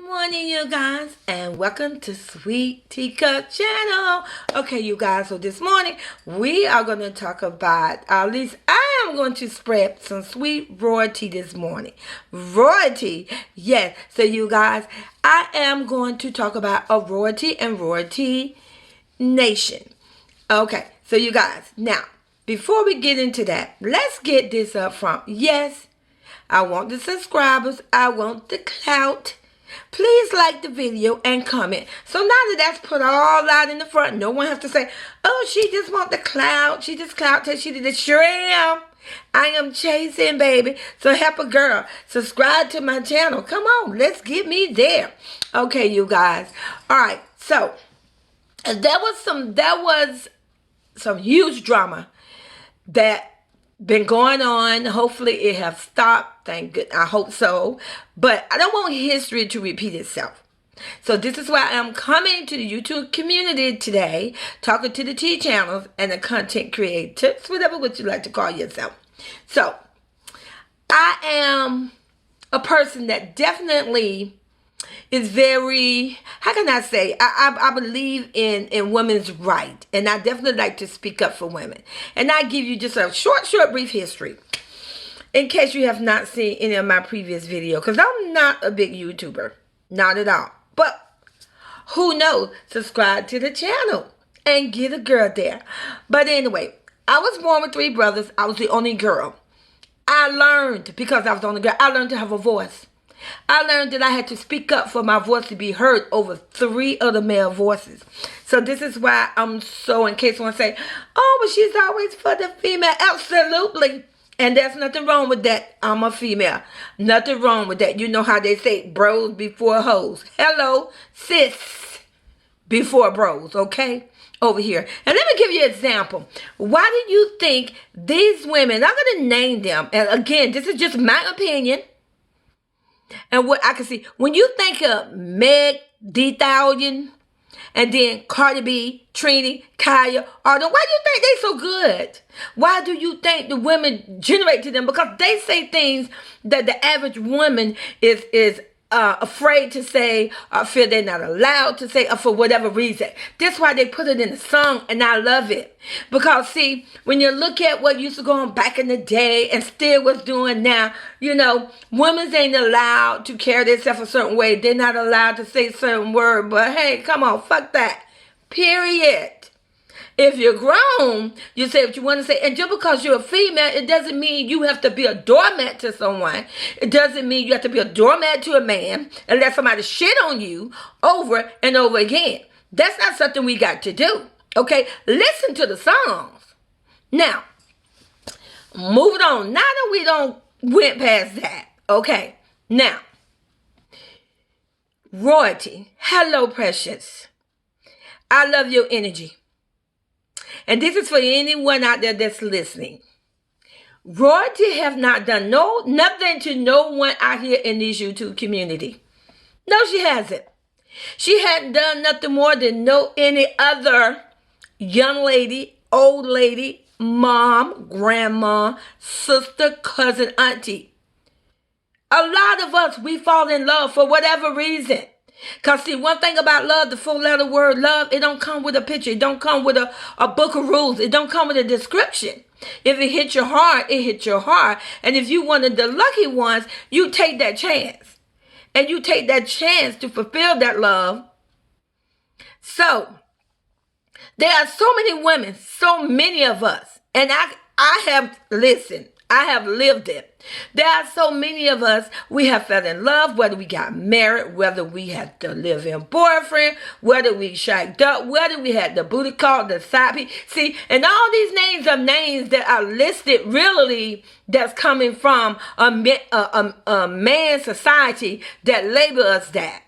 Morning, you guys, and welcome to Sweet Teacup Channel. Okay, you guys, so this morning we are going to talk about, at least I am going to spread some sweet royalty this morning. Royalty, yes. So you guys, I am going to talk about a royalty and royalty nation. Okay, so you guys, now, before we get into that, let's get this up front. Yes, I want the subscribers. I want the clout. Please like the video and comment. So now that that's put all out in the front, no one has to say, oh, she just want the clout. She just clout till she did it. Sure am. I am chasing, baby. So help a girl. Subscribe to my channel. Come on, let's get me there. Okay, you guys. All right, so there was some huge drama that been going on. Hopefully it have stopped. Thank goodness. I hope so. But I don't want history to repeat itself. So this is why I'm coming to the YouTube community today, talking to the T channels and the content creators, whatever what you like to call yourself. So I am a person that definitely is very, how can I say, I believe in women's right, and I definitely like to speak up for women. And I give you just a short brief history in case you have not seen any of my previous videos, because I'm not a big YouTuber, not at all. But who knows, subscribe to the channel and get a girl there. But anyway, I was born with 3 brothers. I was the only girl. I learned, because I was the only girl, I learned to have a voice. I learned that I had to speak up for my voice to be heard over 3 other male voices. So this is why I'm so, in case someone say, oh, but she's always for the female. Absolutely. And there's nothing wrong with that. I'm a female. Nothing wrong with that. You know how they say bros before hoes. Hello, sis before bros, okay? Over here. And let me give you an example. Why do you think these women, I'm going to name them, and again, this is just my opinion, and what I can see, when you think of Meg Thee Stallion, and then Cardi B, Trini, Kaya, Arden, why do you think they so good? Why do you think the women generate to them? Because they say things that the average woman is afraid to say, or feel they're not allowed to say, or for whatever reason. That's why they put it in the song, and I love it. Because see, when you look at what used to go on back in the day and still what's doing now, you know, women ain't allowed to carry themselves a certain way. They're not allowed to say certain words. But hey, come on, fuck that. Period. If you're grown, you say what you want to say. And just because you're a female, it doesn't mean you have to be a doormat to someone. It doesn't mean you have to be a doormat to a man and let somebody shit on you over and over again. That's not something we got to do. Okay? Listen to the songs. Now, moving on. Now that we don't went past that. Okay? Now, royalty. Hello, precious. I love your energy. And this is for anyone out there that's listening. Royalty have not done nothing to no one out here in this YouTube community. No, she hasn't. She hadn't done nothing more than know any other young lady, old lady, mom, grandma, sister, cousin, auntie. A lot of us, we fall in love for whatever reason. Because see, one thing about love, the 4-letter word love, it don't come with a picture. It don't come with a book of rules. It don't come with a description. If it hits your heart, it hits your heart. And if you one of the lucky ones, you take that chance. And you take that chance to fulfill that love. So, there are so many women, so many of us. And I have listened. I have lived it. There are so many of us, we have fell in love, whether we got married, whether we had the live-in boyfriend, whether we shacked up, whether we had the booty call, the side piece. See, and all these names are names that are listed really that's coming from a man society that label us that.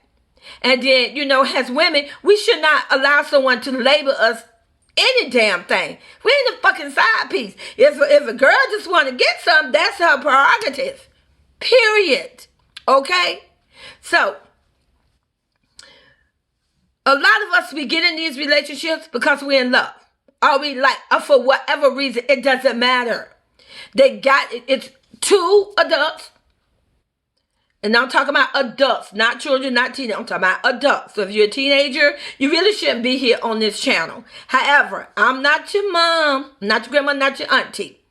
And then, you know, as women, we should not allow someone to label us any damn thing. We ain't a fucking side piece. If a girl just want to get something, that's her prerogative. Period. Okay? So, a lot of us, we get in these relationships because we're in love. Or we like, or for whatever reason, it doesn't matter. They got it. It's 2 adults And I'm talking about adults, not children, not teenagers. I'm talking about adults. So if you're a teenager, you really shouldn't be here on this channel. However, I'm not your mom, not your grandma, not your auntie.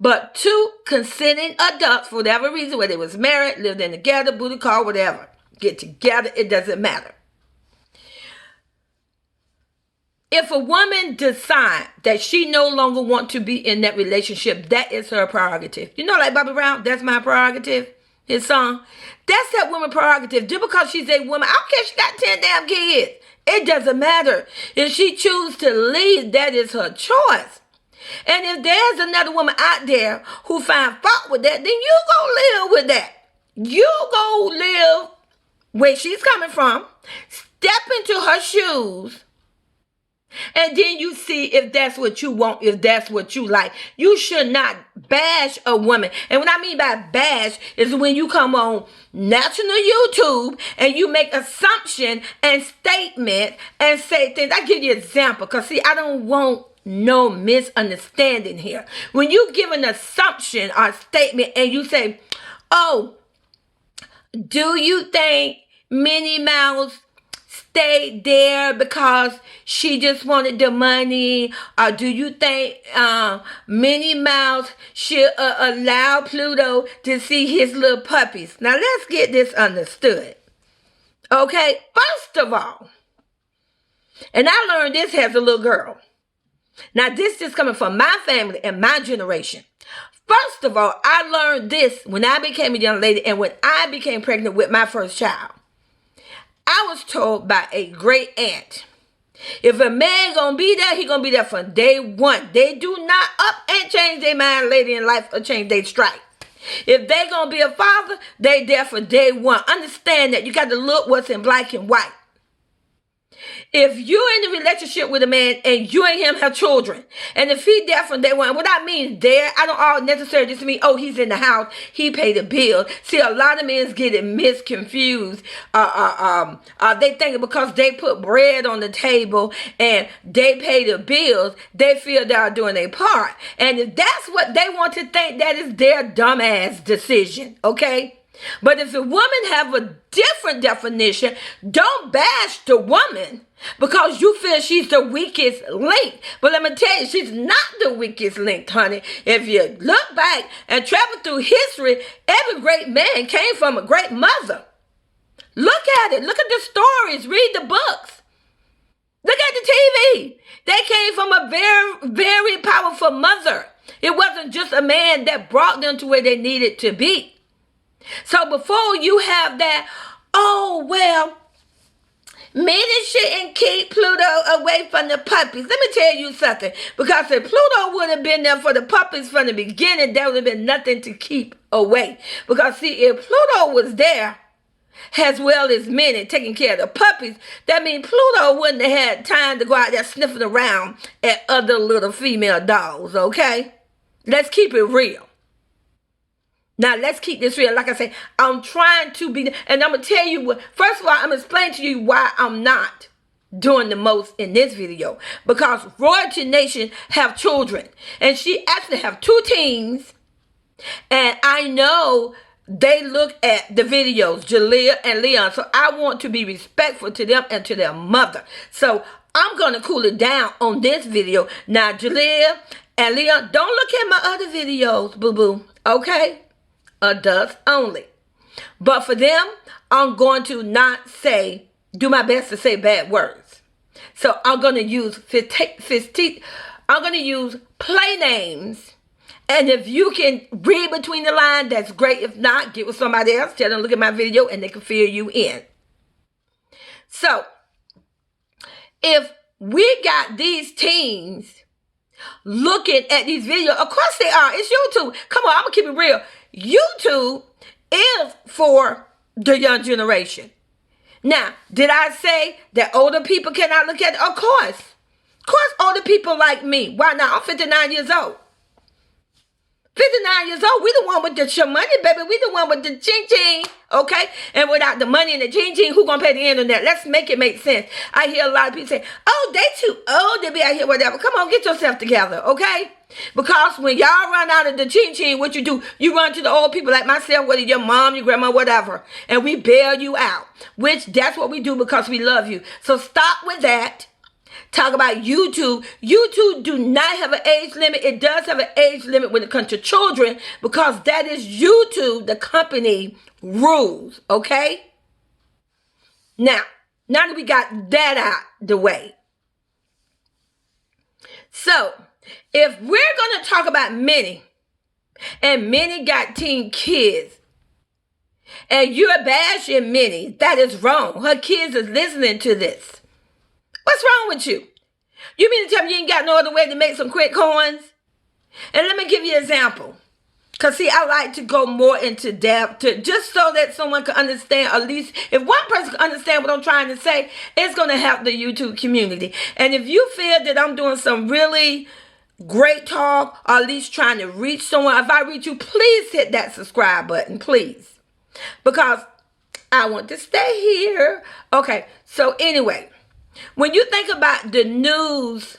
But two consenting adults, for whatever reason, whether they was married, lived in together, booty call, whatever, get together, it doesn't matter. If a woman decides that she no longer wants to be in that relationship, that is her prerogative. You know, like Bobby Brown, that's my prerogative, his song. That's that woman prerogative. Just because she's a woman, I don't care if she got 10 damn kids. It doesn't matter. If she chooses to leave, that is her choice. And if there's another woman out there who find fault with that, then you go live with that. You go live where she's coming from, step into her shoes, and then you see if that's what you want, if that's what you like. You should not bash a woman. And what I mean by bash is when you come on national YouTube and you make assumption and statement and say things. I give you an example because, see, I don't want no misunderstanding here. When you give an assumption or statement and you say, oh, do you think Minnie Mouse stayed there because she just wanted the money? Or do you think Minnie Mouse should allow Pluto to see his little puppies? Now let's get this understood. Okay, first of all, and I learned this as a little girl. Now this is coming from my family and my generation. First of all, I learned this when I became a young lady and when I became pregnant with my first child. I was told by a great aunt, if a man gonna be there, he gonna be there from day one. They do not up and change their mind later in life or change their strike. If they gonna be a father, they there for day one. Understand that you got to look what's in black and white. If you're in a relationship with a man and you and him have children, and if he there from day one, what I mean there, I don't all necessarily just mean, oh, he's in the house, he paid the bill. See, a lot of men get it misconfused. They think because they put bread on the table and they pay the bills, they feel they are doing their part. And if that's what they want to think, that is their dumbass decision, okay? But if a woman have a different definition, don't bash the woman because you feel she's the weakest link. But let me tell you, she's not the weakest link, honey. If you look back and travel through history, every great man came from a great mother. Look at it. Look at the stories. Read the books. Look at the TV. They came from a very, very powerful mother. It wasn't just a man that brought them to where they needed to be. So before you have that, oh, well, men shouldn't keep Pluto away from the puppies. Let me tell you something. Because if Pluto would have been there for the puppies from the beginning, there would have been nothing to keep away. Because, see, if Pluto was there, as well as men and taking care of the puppies, that means Pluto wouldn't have had time to go out there sniffing around at other little female dogs, okay? Let's keep it real. Now, let's keep this real. Like I say, I'm trying to be, and I'm going to tell you what, first of all, I'm going to explain to you why I'm not doing the most in this video. Because Royalty Nation have children, and she actually have 2 teens, and I know they look at the videos, Jalea and Leon, so I want to be respectful to them and to their mother. So I'm going to cool it down on this video. Now, Jalea and Leon, don't look at my other videos, boo-boo, okay? Adults only. But for them, I'm going to not do my best to say bad words. So I'm going to use I'm going to use play names. And if you can read between the lines, that's great. If not, get with somebody else. Tell them, look at my video, and they can fill you in. So, if we got these teens looking at these videos, of course they are. It's YouTube. Come on, I'm going to keep it real. YouTube is for the young generation. Now, did I say that older people cannot look at it? Of course. Of course, older people like me. Why not? I'm 59 years old. 59 years old. We the one with the money, baby. We the one with the ching-ching, okay? And without the money and the ching-ching, who gonna pay the internet? Let's make it make sense. I hear a lot of people say, oh, they too old to be out here, whatever. Come on, get yourself together, okay? Because when y'all run out of the chin, what you do, you run to the old people like myself, whether your mom, your grandma, whatever, and we bail you out, which that's what we do because we love you. So stop with that. Talk about YouTube. YouTube do not have an age limit. It does have an age limit when it comes to children because that is YouTube, the company rules, okay? Now that we got that out the way. So, if we're going to talk about Minnie, and Minnie got teen kids, and you're bashing Minnie, that is wrong. Her kids is listening to this. What's wrong with you? You mean to tell me you ain't got no other way to make some quick coins? And let me give you an example. Because, see, I like to go more into depth just so that someone can understand, at least if one person can understand what I'm trying to say, it's going to help the YouTube community. And if you feel that I'm doing some really great talk, or at least trying to reach someone, if I reach you, please hit that subscribe button, please. Because I want to stay here. Okay, so anyway, when you think about the news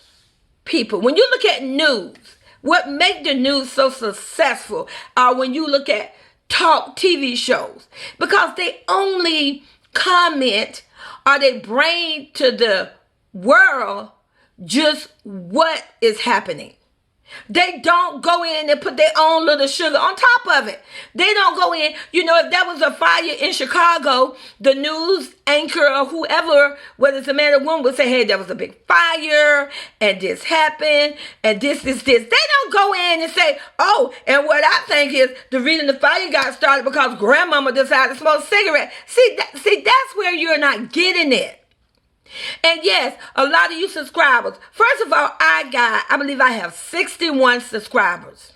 people, when you look at news, what make the news so successful when you look at talk TV shows, because they only comment or they bring to the world just what is happening. They don't go in and put their own little sugar on top of it. They don't go in, if there was a fire in Chicago, the news anchor or whoever, whether it's a man or woman, would say, hey, there was a big fire and this happened and this. They don't go in and say, oh, and what I think is the reason the fire got started because grandmama decided to smoke cigarettes. See, that's where you're not getting it. And yes, a lot of you subscribers. First of all, I believe I have 61 subscribers.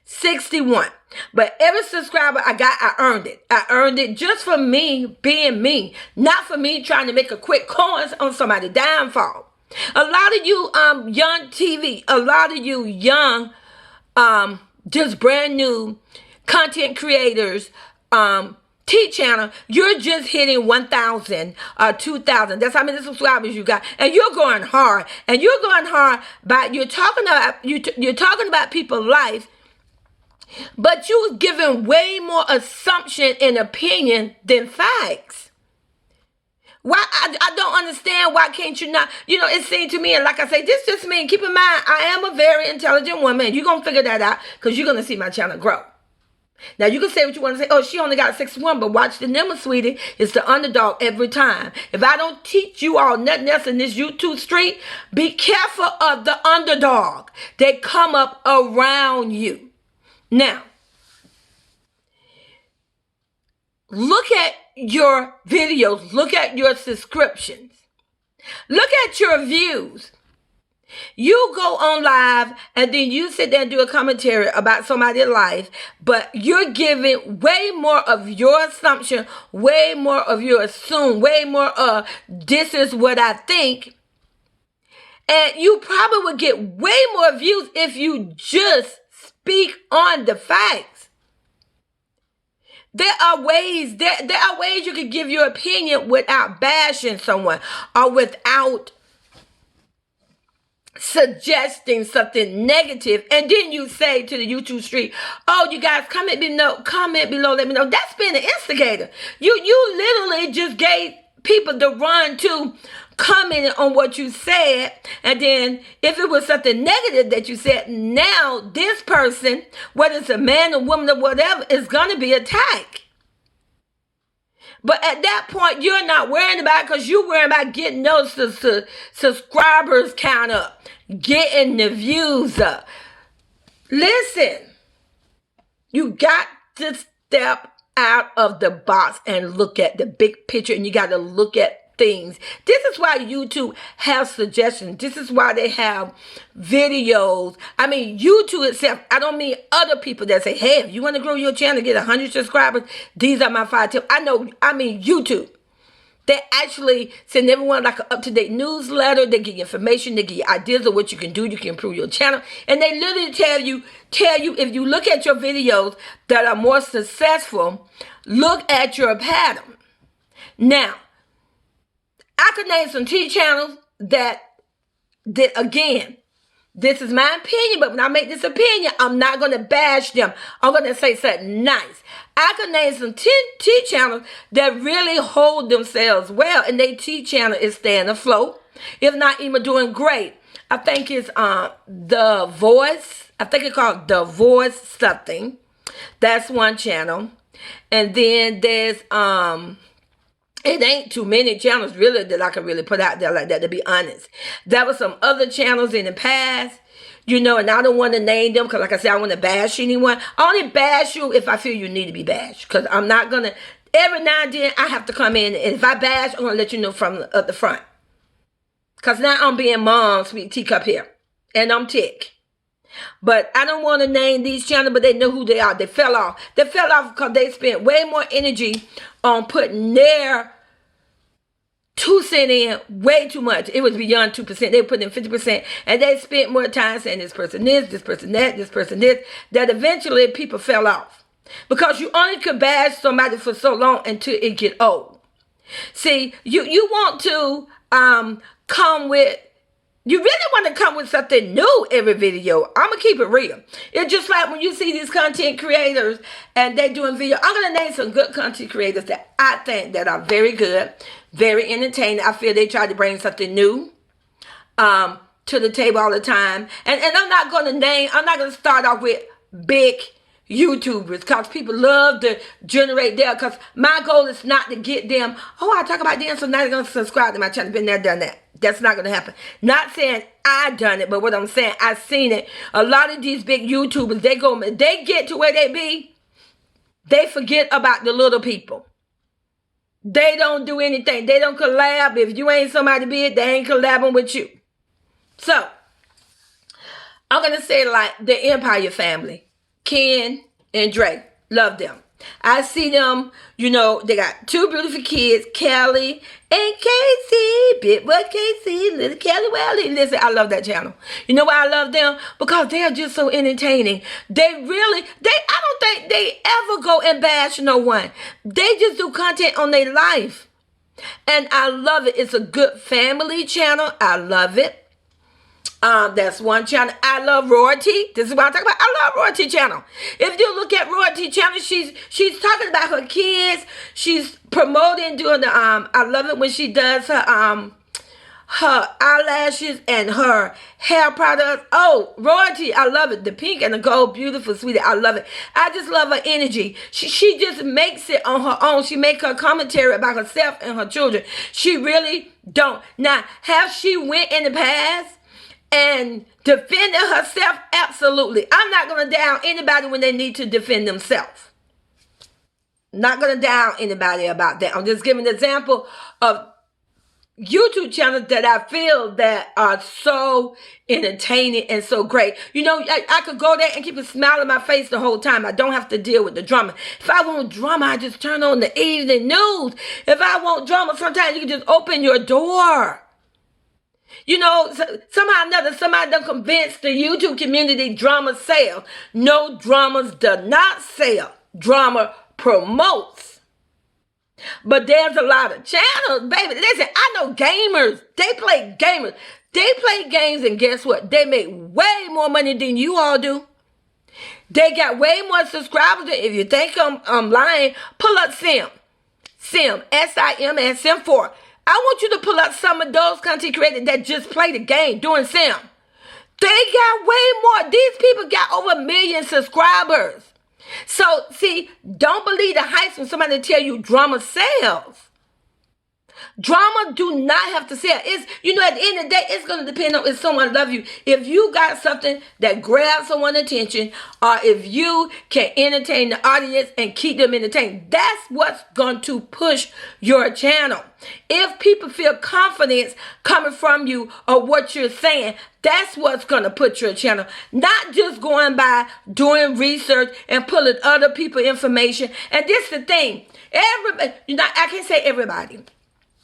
61. But every subscriber I got, I earned it. I earned it just for me being me. Not for me trying to make a quick coin on somebody's downfall. A lot of you young TV, a lot of you young, just brand new content creators, T-channel, you're just hitting 1,000, 2,000. That's how many subscribers you got, and you're going hard. And you're going hard by you're talking about people's life, but you're giving way more assumption and opinion than facts. Why I don't understand. Why can't you not? It seemed to me, and like I say, this just me. Keep in mind, I am a very intelligent woman. You're gonna figure that out because you're gonna see my channel grow. Now, you can say what you want to say. Oh, she only got 61, but watch the number, sweetie. It's the underdog every time. If I don't teach you all nothing else in this YouTube street, be careful of the underdog. They come up around you. Now, look at your videos. Look at your subscriptions. Look at your views. You go on live and then you sit there and do a commentary about somebody's life, but you're giving way more of your assumption, way more of your assume, way more of this is what I think. And you probably would get way more views if you just speak on the facts. There are ways you can give your opinion without bashing someone or without suggesting something negative, and then you say to the YouTube street, oh, you guys comment below, let me know. That's being an instigator. You literally just gave people the run to comment on what you said, and then if it was something negative that you said, now this person, whether it's a man or woman or whatever, is going to be attacked. But at that point, you're not worrying about it because you're worrying about getting those subscribers count up, getting the views up. Listen, you got to step out of the box and look at the big picture, and you got to look at things. This is why YouTube has suggestions. This is why they have videos. I mean, YouTube itself, I don't mean other people that say, hey, if you want to grow your channel, get 100 subscribers, these are my 5 tips. I mean YouTube. They actually send everyone like an up-to-date newsletter. They give you information. They give you ideas of what you can do. You can improve your channel. And they literally tell you if you look at your videos that are more successful, look at your pattern. Now, I could name some T channels that again, This is my opinion, but when I make this opinion, I'm not going to bash them. I'm going to say something nice. I can name some T channels that really hold themselves well, and their T channel is staying afloat, if not even doing great. I think it's The Voice. I think it's called The Voice something. That's one channel. And then there's it ain't too many channels really that I can really put out there like that, to be honest. There were some other channels in the past, and I don't want to name them because, like I said, I want to bash anyone. I only bash you if I feel you need to be bashed, because I'm not going to, every now and then I have to come in, and if I bash, I'm going to let you know from the front. Because now I'm being mom, sweet teacup here, and I'm tick. But I don't want to name these channels, but they know who they are. They fell off. They fell off because they spent way more energy on putting their 2 cents in, way too much. It was beyond 2%. They were putting in 50%, and they spent more time saying this person this person that, this person this, that eventually people fell off. Because you only could bash somebody for so long until it get old. See, you want to you really want to come with something new every video. I'm going to keep it real. It's just like when you see these content creators and they're doing video. I'm going to name some good content creators that I think that are very good, very entertaining. I feel they try to bring something new to the table all the time. And I'm not going to start off with big YouTubers, because people love to generate there, because my goal is not to get them, I talk about them, so now they're going to subscribe to my channel. Been there, done that. That's not going to happen. Not saying I done it, but what I'm saying, I've seen it. A lot of these big YouTubers, they get to where they be, they forget about the little people. They don't do anything. They don't collab. If you ain't somebody big, they ain't collabing with you. So, I'm going to say like the Empire family. Ken and Dre, love them. I see them, they got 2 beautiful kids, Kelly and Casey, Big Boy Casey, little Kelly Welly. Listen, I love that channel. You know why I love them? Because they are just so entertaining. I don't think they ever go and bash no one. They just do content on their life. And I love it. It's a good family channel. I love it. That's one channel. I love Royalty. This is what I'm talking about. I love Royalty channel. If you look at Royalty channel, she's talking about her kids. She's promoting, doing the I love it when she does her eyelashes and her hair products. Oh, Royalty, I love it. The pink and the gold, beautiful, sweetie. I love it. I just love her energy. She just makes it on her own. She make her commentary about herself and her children. She really don't. Now, have she went in the past and defended herself? Absolutely. I'm not going to down anybody when they need to defend themselves. Not going to down anybody about that. I'm just giving an example of YouTube channels that I feel that are so entertaining and so great. I could go there and keep a smile on my face the whole time. I don't have to deal with the drama. If I want drama, I just turn on the evening news. If I want drama, sometimes you can just open your door. Somehow or another, somebody done convinced the YouTube community drama sell. No, dramas do not sell. Drama promotes. But there's a lot of channels, baby. Listen, I know gamers. They play gamers. They play games, and guess what? They make way more money than you all do. They got way more subscribers. If you think I'm lying, pull up Sim, S-I-M-S, Sim4. I want you to pull up some of those content creators that just play the game doing Sim. They got way more. These people got over 1 million subscribers. So, see, don't believe the hype when somebody tell you drama sells. Drama do not have to sell. At the end of the day, it's going to depend on if someone loves you. If you got something that grabs someone's attention, or if you can entertain the audience and keep them entertained, that's what's going to push your channel. If people feel confidence coming from you or what you're saying, that's what's going to put your channel. Not just going by doing research and pulling other people's information. And this is the thing. Everybody, I can't say everybody,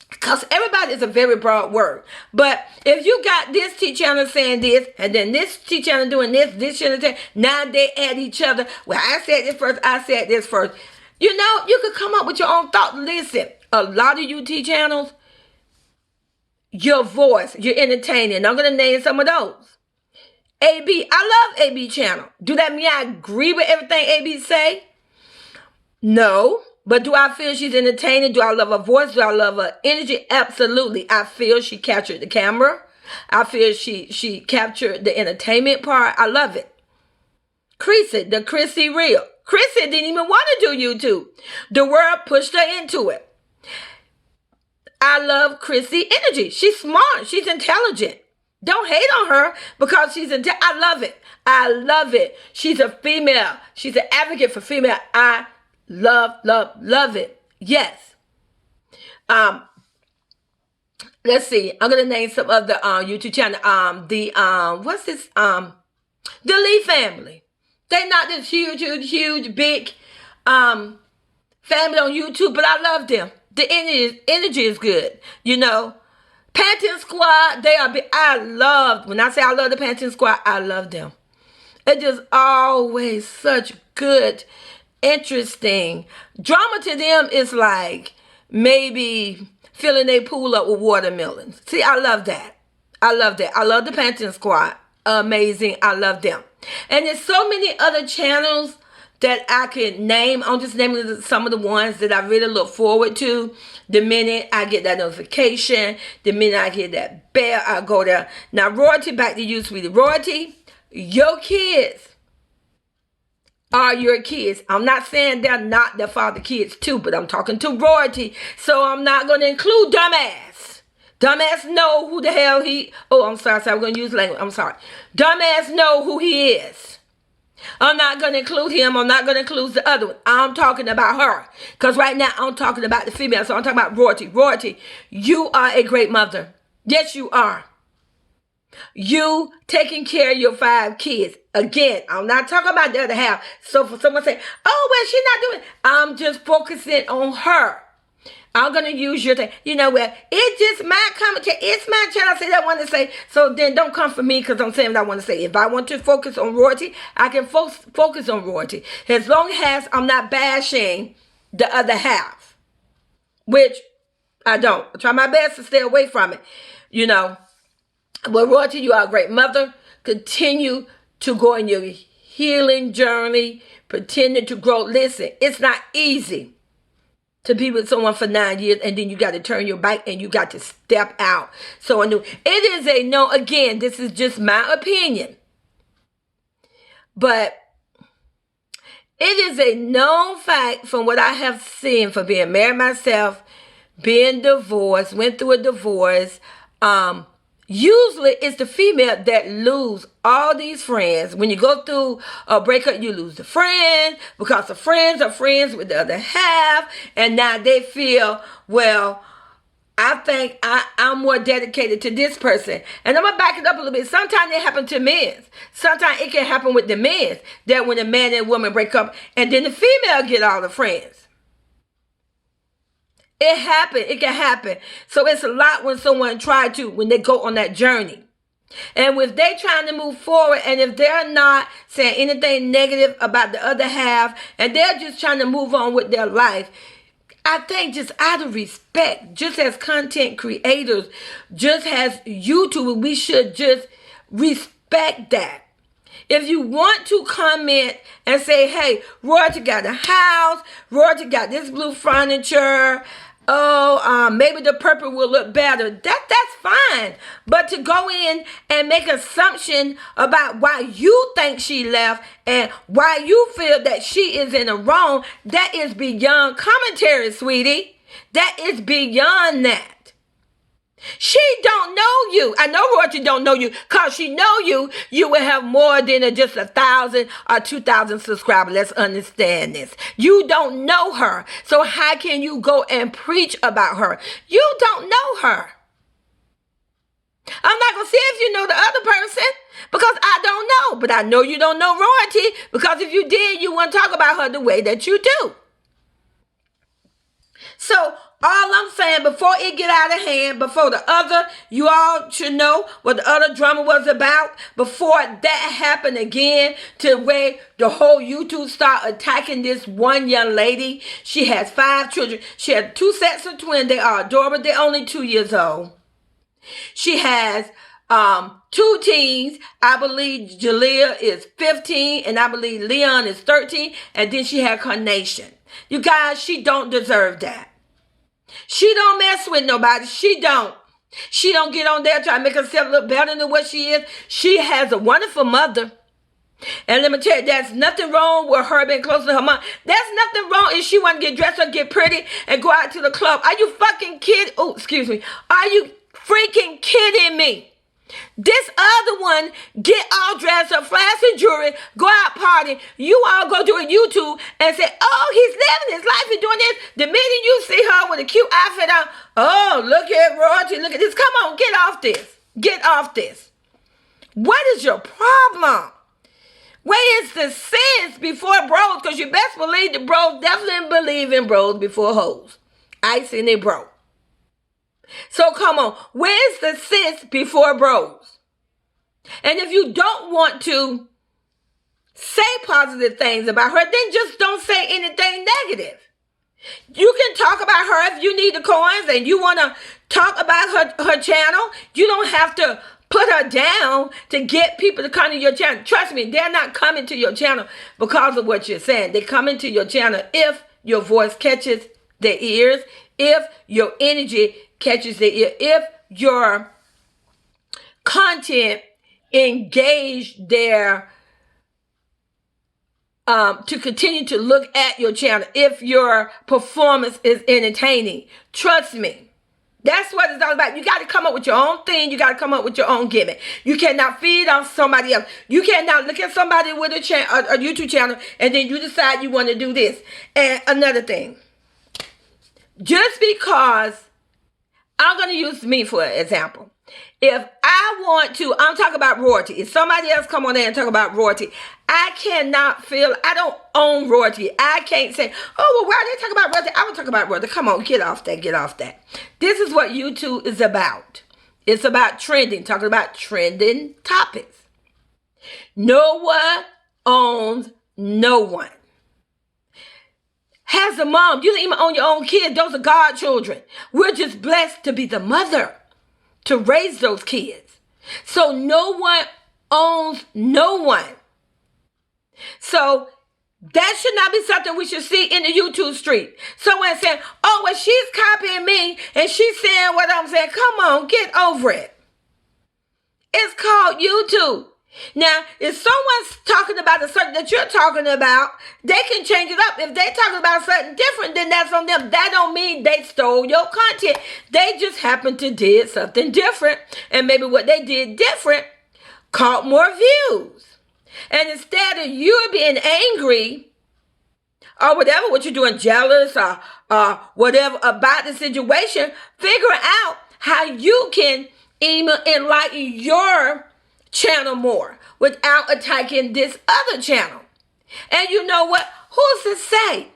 because everybody is a very broad word. But if you got this T channel saying this, and then this T channel doing this channel saying, now they add each other. Well, I said this first, I said this first. You could come up with your own thought. Listen, a lot of you T channels, your voice, you're entertaining. I'm going to name some of those. AB, I love AB channel. Do that mean I agree with everything AB say? No. But do I feel she's entertaining? Do I love her voice? Do I love her energy? Absolutely. I feel she captured the camera. I feel she captured the entertainment part. I love it. The Chrissy Real. Chrissy didn't even want to do YouTube. The world pushed her into it. I love Chrissy energy. She's smart. She's intelligent. Don't hate on her because she's I love it. I love it. She's a female. She's an advocate for female. I love it. Yes. Let's see. I'm gonna name some of the YouTube channel. What's this? The Lee family. They're not this huge, big family on YouTube, but I love them. The energy is good. You know, Pantheon Squad. They are big. When I say I love the Pantheon Squad, I love them. It's just always such good, interesting drama. To them is like maybe filling a pool up with watermelons. See, I love that. I love the Pantheon Squad. Amazing. I love them. And there's so many other channels that I can name. I'm just naming some of the ones that I really look forward to. The minute I get that notification, the minute I get that bell, I go there. Now, Royalty, back to you, sweetie. Royalty, your kids are your kids. I'm not saying they're not their father kids too, but I'm talking to Royalty, so I'm not going to include Dumbass. Dumbass know who the hell I'm sorry, I'm going to use language. I'm sorry. Dumbass know who he is. I'm not going to include him. I'm not going to include the other one. I'm talking about her. Because right now I'm talking about the female. So I'm talking about Royalty. Royalty, you are a great mother. Yes, you are. You taking care of your 5 kids. Again, I'm not talking about the other half. So for someone to say, oh, well, she's not doing it. I'm just focusing on her. I'm going to use your thing. You know what? It's just my commentary. It's my channel. I say that I want to say. So then don't come for me because I'm saying what I want to say. If I want to focus on Royalty, I can focus on Royalty. As long as I'm not bashing the other half. Which I don't. I try my best to stay away from it. You know. Well, Royalty, you are a great mother. Continue to go in your healing journey. Pretending to grow. Listen, it's not easy to be with someone for 9 years and then you got to turn your back and you got to step out. So I knew it is a no. Again, this is just my opinion. But it is a known fact from what I have seen for being married myself, being divorced, went through a divorce. Usually it's the female that lose all these friends. When you go through a breakup, you lose the friend because the friends are friends with the other half. And now they feel, well, I think I'm more dedicated to this person. And I'm going to back it up a little bit. Sometimes it happens to men. Sometimes it can happen with the men. That when a man and a woman break up and then the female get all the friends. It happened. It can happen. So it's a lot when someone when they go on that journey. And if they're trying to move forward and if they're not saying anything negative about the other half and they're just trying to move on with their life, I think just out of respect, just as content creators, just as YouTube, we should just respect that. If you want to comment and say, hey, Royalty got a house, Royalty got this blue furniture, maybe the purple will look better. That's fine. But to go in and make assumption about why you think she left and why you feel that she is in the wrong, that is beyond commentary, sweetie. That is beyond that. She don't know you. I know Royalty don't know you because she know you. You will have more than just 1,000 or 2,000 subscribers. Let's understand this. You don't know her. So how can you go and preach about her? You don't know her. I'm not going to say if you know the other person because I don't know. But I know you don't know Royalty because if you did, you wouldn't talk about her the way that you do. So all I'm saying, before it get out of hand, before the other, you all should know what the other drama was about. Before that happened again, to where the whole YouTube start attacking this one young lady. She has 5 children. She had 2 sets of twins. They are adorable. They're only 2 years old. She has two teens. I believe Jalea is 15, and I believe Leon is 13, and then she had Carnation. You guys, she don't deserve that. She don't mess with nobody. She don't. She don't get on there trying to make herself look better than what she is. She has a wonderful mother. And let me tell you, there's nothing wrong with her being close to her mom. There's nothing wrong if she want to get dressed up, get pretty, and go out to the club. Are you fucking kidding? Oh, excuse me. Are you freaking kidding me? This other one get all dressed up, flashing jewelry, go out party. You all go do a YouTube and say, oh, he's living his life, he's doing this. The minute you see her with a cute outfit on, oh, look at royalty, look at this. Come on, get off this. Get off this. What is your problem? Where is the sense before bros? Because you best believe the bros definitely believe in bros before hoes. I seen it, bro. So come on, where's the sense before bros? And if you don't want to say positive things about her, then just don't say anything negative. You can talk about her if you need the coins and you want to talk about her channel. You don't have to put her down to get people to come to your channel. Trust me, they're not coming to your channel because of what you're saying. They come into your channel if your voice catches their ears, if your energy catches their ear, if your content engage their to continue to look at your channel, if your performance is entertaining. Trust me, that's what it's all about. You got to come up with your own thing. You got to come up with your own gimmick. You cannot feed off somebody else. You cannot look at somebody with a YouTube channel and then you decide you want to do this. And another thing, just because I'm going to use me for an example. If I want to, I'm talking about royalty. If somebody else come on there and talk about royalty, I cannot feel, I don't own royalty. I can't say, oh, well, why are they talking about royalty? I will talk about royalty. Come on, get off that, get off that. This is what YouTube is about. It's about trending, talking about trending topics. No one owns no one. Has a mom. You don't even own your own kids. Those are God children. We're just blessed to be the mother to raise those kids. So no one owns no one. So that should not be something we should see in the YouTube street. Someone saying, oh, well, she's copying me and she's saying what I'm saying. Come on, get over it. It's called YouTube. Now, if someone's talking about a certain that you're talking about, they can change it up. If they're talking about something different, then that's on them. That don't mean they stole your content. They just happened to did something different. And maybe what they did different caught more views. And instead of you being angry or whatever, what you're doing, jealous or whatever about the situation, figure out how you can even enlighten your channel more without attacking this other channel. And you know what? Who's to say?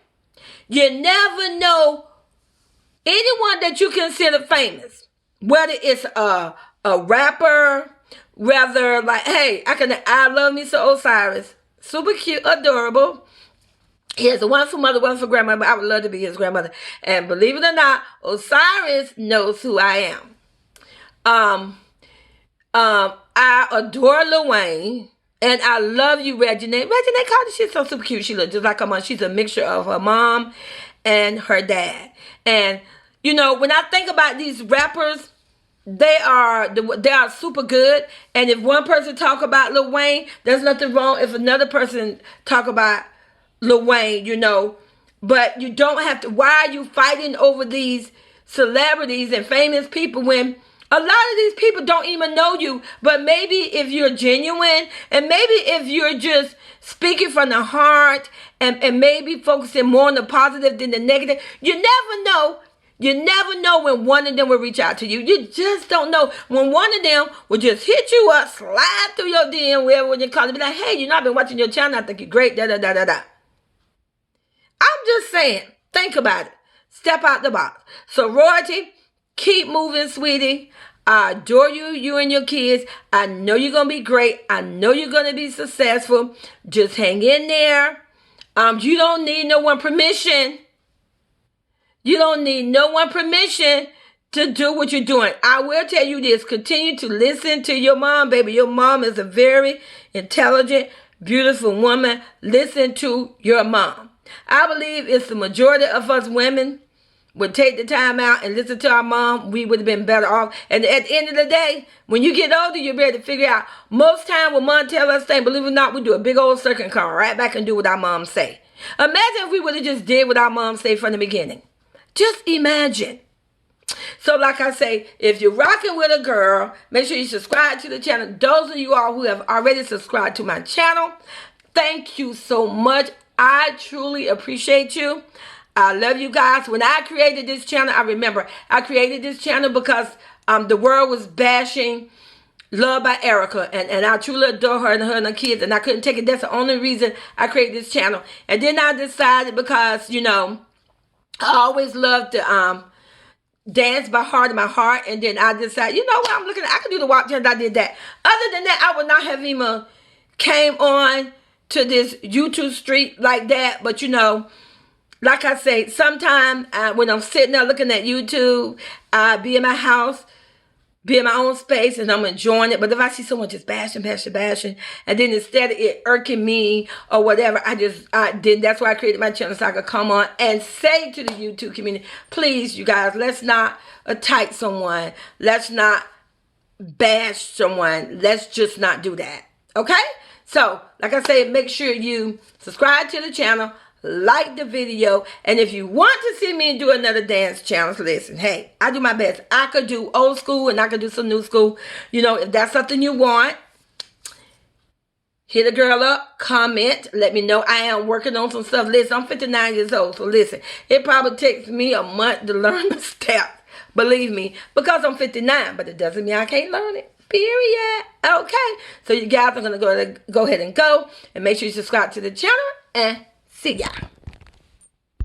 You never know anyone that you consider famous, whether it's a rapper, whether like, hey, I love me so Osiris, super cute, adorable. He has a wonderful mother, wonderful grandmother. I would love to be his grandmother. And believe it or not, Osiris knows who I am. I adore Lil Wayne, and I love you, Reginae. Reginae Carter, she's so super cute. She looks just like her mom. She's a mixture of her mom and her dad. And, you know, when I think about these rappers, they are super good. And if one person talk about Lil Wayne, there's nothing wrong if another person talk about Lil Wayne, you know. But you don't have to, why are you fighting over these celebrities and famous people when a lot of these people don't even know you? But maybe if you're genuine and maybe if you're just speaking from the heart and maybe focusing more on the positive than the negative, you never know. You never know when one of them will reach out to you. You just don't know when one of them will just hit you up, slide through your DM, wherever you call it, be like, hey, you know, I've been watching your channel. I think you're great, da-da-da-da-da. I'm just saying, think about it. Step out the box. So, Royalty, keep moving, sweetie. I adore you, you and your kids. I know you're going to be great. I know you're going to be successful. Just hang in there. You don't need no one permission. You don't need no one permission to do what you're doing. I will tell you this. Continue to listen to your mom, baby. Your mom is a very intelligent, beautiful woman. Listen to your mom. I believe it's the majority of us women would take the time out and listen to our mom, we would have been better off. And at the end of the day, when you get older, you're ready to figure out. Most time when mom tell us things, believe it or not, we do a big old circle and come right back and do what our mom say. Imagine if we would have just did what our mom say from the beginning. Just imagine. So like I say, if you're rocking with a girl, make sure you subscribe to the channel. Those of you all who have already subscribed to my channel, thank you so much. I truly appreciate you. I love you guys. When I created this channel, I remember I created this channel because the world was bashing Love by Erica. And I truly adore her and her kids. And I couldn't take it. That's the only reason I created this channel. And then I decided because, you know, I always loved to dance by heart in my heart. And then I decided, you know what, I'm looking at, I could do the walk challenge. I did that. Other than that, I would not have even came on to this YouTube street like that. But, you know, like I say, sometimes when I'm sitting there looking at YouTube, I be in my house, be in my own space, and I'm enjoying it. But if I see someone just bashing, and then instead of it irking me or whatever, I did. That's why I created my channel, so I could come on and say to the YouTube community, please, you guys, let's not attack someone. Let's not bash someone. Let's just not do that. Okay? So, like I said, make sure you subscribe to the channel, like the video, and if you want to see me do another dance challenge, listen, hey, I do my best. I could do old school and I could do some new school. You know, if that's something you want, hit a girl up, comment, let me know. I am working on some stuff. Listen, I'm 59 years old, so listen, it probably takes me a month to learn the steps, believe me, because I'm 59, but it doesn't mean I can't learn it. Period. Okay, so you guys are going to go ahead and go and make sure you subscribe to the channel, and see ya.